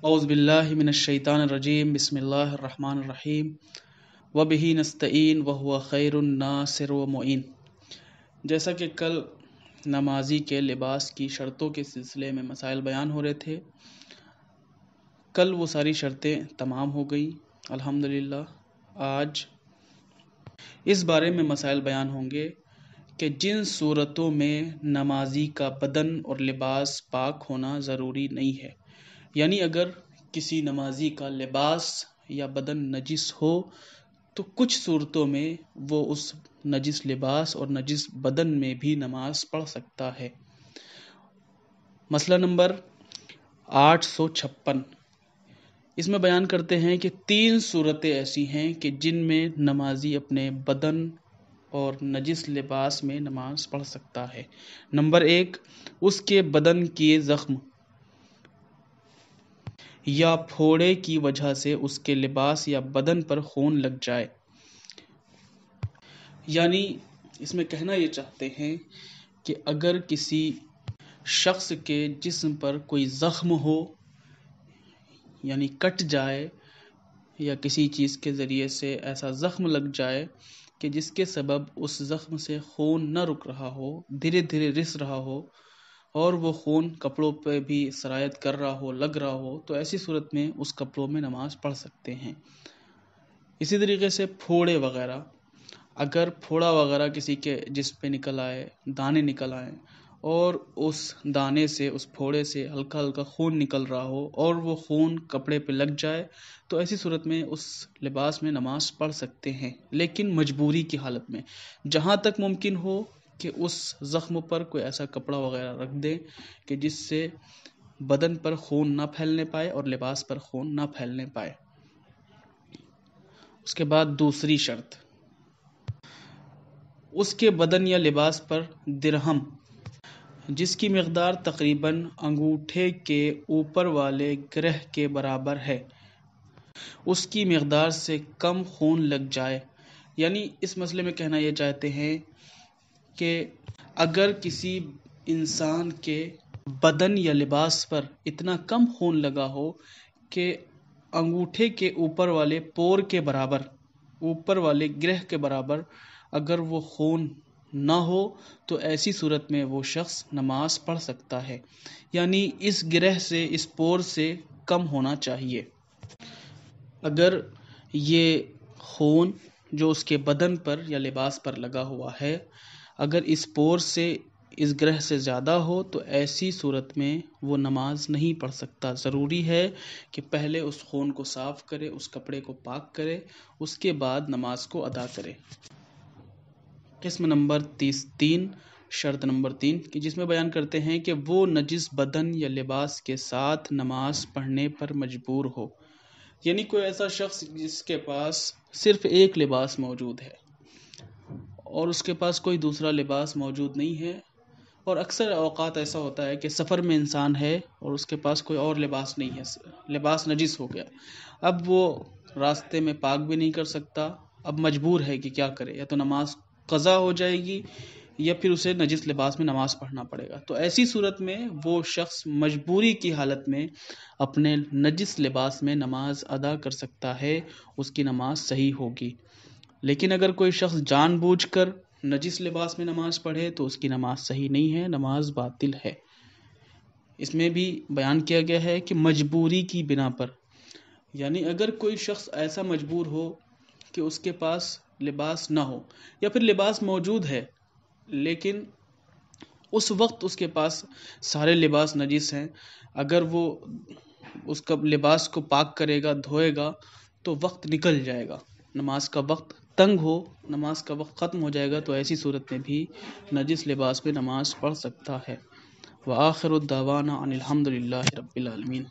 اعوذ باللہ من الشیطان الرجیم بسم اللہ الرحمن الرحیم وبہ نستعین وہو خیر الناصر و معین۔ جیسا کہ کل نمازی کے لباس کی شرطوں کے سلسلے میں مسائل بیان ہو رہے تھے، کل وہ ساری شرطیں تمام ہو گئی الحمدللہ۔ آج اس بارے میں مسائل بیان ہوں گے کہ جن صورتوں میں نمازی کا بدن اور لباس پاک ہونا ضروری نہیں ہے، یعنی اگر کسی نمازی کا لباس یا بدن نجس ہو تو کچھ صورتوں میں وہ اس نجس لباس اور نجس بدن میں بھی نماز پڑھ سکتا ہے۔ مسئلہ نمبر 856، اس میں بیان کرتے ہیں کہ 3 صورتیں ایسی ہیں کہ جن میں نمازی اپنے بدن اور نجس لباس میں نماز پڑھ سکتا ہے۔ نمبر 1، اس کے بدن کے زخم یا پھوڑے کی وجہ سے اس کے لباس یا بدن پر خون لگ جائے، یعنی اس میں کہنا یہ چاہتے ہیں کہ اگر کسی شخص کے جسم پر کوئی زخم ہو، یعنی کٹ جائے یا کسی چیز کے ذریعے سے ایسا زخم لگ جائے کہ جس کے سبب اس زخم سے خون نہ رک رہا ہو، دھیرے دھیرے رس رہا ہو اور وہ خون کپڑوں پہ بھی سرایت کر رہا ہو، لگ رہا ہو، تو ایسی صورت میں اس کپڑوں میں نماز پڑھ سکتے ہیں۔ اسی طریقے سے پھوڑے وغیرہ، اگر پھوڑا وغیرہ کسی کے جسم پہ نکل آئے، دانے نکل آئیں اور اس دانے سے، اس پھوڑے سے ہلکا ہلکا خون نکل رہا ہو اور وہ خون کپڑے پہ لگ جائے تو ایسی صورت میں اس لباس میں نماز پڑھ سکتے ہیں، لیکن مجبوری کی حالت میں، جہاں تک ممکن ہو کہ اس زخم پر کوئی ایسا کپڑا وغیرہ رکھ دیں کہ جس سے بدن پر خون نہ پھیلنے پائے اور لباس پر خون نہ پھیلنے پائے۔ اس کے بعد دوسری شرط، اس کے بدن یا لباس پر درہم جس کی مقدار تقریباً انگوٹھے کے اوپر والے گرہ کے برابر ہے، اس کی مقدار سے کم خون لگ جائے، یعنی اس مسئلے میں کہنا یہ چاہتے ہیں کہ اگر کسی انسان کے بدن یا لباس پر اتنا کم خون لگا ہو کہ انگوٹھے کے اوپر والے پور کے برابر، اوپر والے گرہ کے برابر اگر وہ خون نہ ہو تو ایسی صورت میں وہ شخص نماز پڑھ سکتا ہے، یعنی اس گرہ سے، اس پور سے کم ہونا چاہیے۔ اگر یہ خون جو اس کے بدن پر یا لباس پر لگا ہوا ہے اگر اس پور سے، اس گرہ سے زیادہ ہو تو ایسی صورت میں وہ نماز نہیں پڑھ سکتا۔ ضروری ہے کہ پہلے اس خون کو صاف کرے، اس کپڑے کو پاک کرے، اس کے بعد نماز کو ادا کرے۔ قسم نمبر 3، شرط نمبر 3 کہ جس میں بیان کرتے ہیں کہ وہ نجس بدن یا لباس کے ساتھ نماز پڑھنے پر مجبور ہو، یعنی کوئی ایسا شخص جس کے پاس صرف ایک لباس موجود ہے اور اس کے پاس کوئی دوسرا لباس موجود نہیں ہے، اور اکثر اوقات ایسا ہوتا ہے کہ سفر میں انسان ہے اور اس کے پاس کوئی اور لباس نہیں ہے، لباس نجس ہو گیا، اب وہ راستے میں پاک بھی نہیں کر سکتا، اب مجبور ہے کہ کیا کرے، یا تو نماز قضا ہو جائے گی یا پھر اسے نجس لباس میں نماز پڑھنا پڑے گا۔ تو ایسی صورت میں وہ شخص مجبوری کی حالت میں اپنے نجس لباس میں نماز ادا کر سکتا ہے، اس کی نماز صحیح ہوگی۔ لیکن اگر کوئی شخص جان بوجھ کر نجس لباس میں نماز پڑھے تو اس کی نماز صحیح نہیں ہے، نماز باطل ہے۔ اس میں بھی بیان کیا گیا ہے کہ مجبوری کی بنا پر، یعنی اگر کوئی شخص ایسا مجبور ہو کہ اس کے پاس لباس نہ ہو یا پھر لباس موجود ہے لیکن اس وقت اس کے پاس سارے لباس نجس ہیں، اگر وہ اس کا لباس کو پاک کرے گا، دھوئے گا تو وقت نکل جائے گا، نماز کا وقت تنگ ہو، نماز کا وقت ختم ہو جائے گا، تو ایسی صورت میں بھی نجس لباس پہ نماز پڑھ سکتا ہے۔ وآخر الدعوانا ان الحمد للہ رب العالمین۔